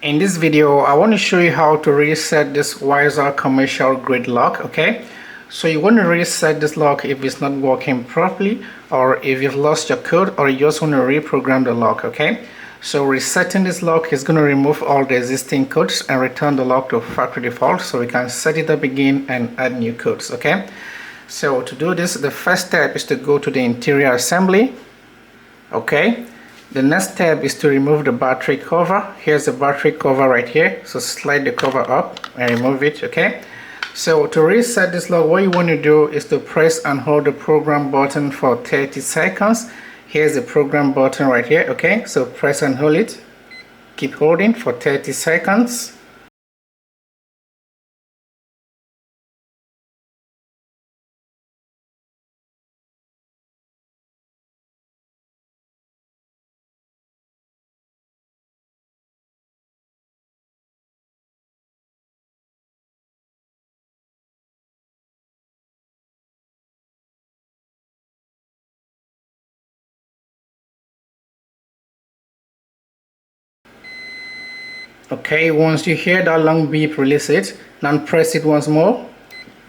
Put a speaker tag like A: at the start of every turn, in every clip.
A: In this video, I want to show you how to reset this Weiser commercial grade lock. Okay, so you want to reset this lock if it's not working properly, or if you've lost your code, or you just want to reprogram the lock. Okay, so resetting this lock is going to remove all the existing codes and return the lock to factory default, so we can set it up again and add new codes. Okay, so to do this, the first step is to go to the interior assembly. Okay, the next step is to remove the battery cover. Here's the battery cover right here, so slide the cover up and remove it. Okay, so to reset this lock, what you want to do is to press and hold the program button for 30 seconds. Here's the program button right here. Okay, so press and hold it, keep holding for 30 seconds. Okay, once you hear that long beep, release it. Now press it once more.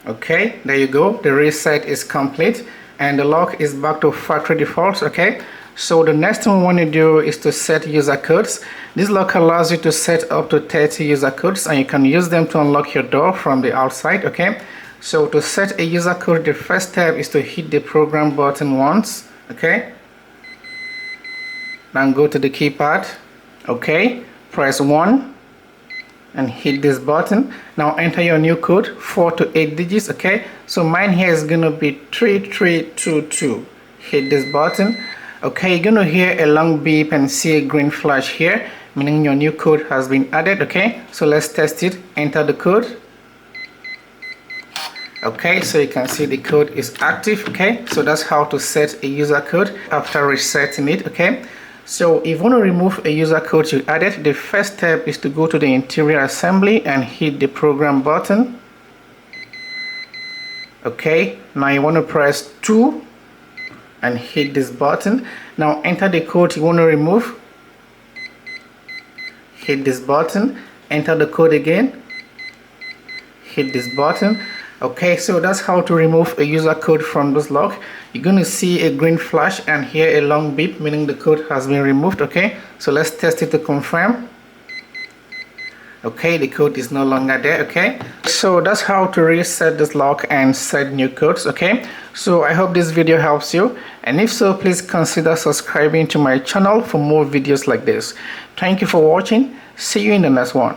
A: Okay, there you go. The reset is complete and the lock is back to factory default. Okay, so the next thing we want to do is to set user codes. This lock allows you to set up to 30 user codes, and you can use them to unlock your door from the outside. Okay, so to set a user code, the first step is to hit the program button once. Okay, then go to the keypad. Okay, press 1 and hit this button. Now enter your new code, 4 to 8 digits. Okay, so mine here is gonna be 3322. Hit this button. Okay, you're gonna hear a long beep and see a green flash here, meaning your new code has been added. Okay, so let's test it. Enter the code. Okay, so you can see the code is active. Okay, so that's how to set a user code after resetting it. Okay, so if you want to remove a user code you added, the first step is to go to the interior assembly and hit the program button. Okay, now you want to press 2 and hit this button. Now enter the code you want to remove. Hit this button. Enter the code again. Hit this button. Okay, so that's how to remove a user code from this lock. You're going to see a green flash and hear a long beep, meaning the code has been removed. Okay, so let's test it to confirm. Okay, the code is no longer there. Okay, so that's how to reset this lock and set new codes. Okay, so I hope this video helps you, and if so, please consider subscribing to my channel for more videos like this. Thank you for watching. See you in the next one.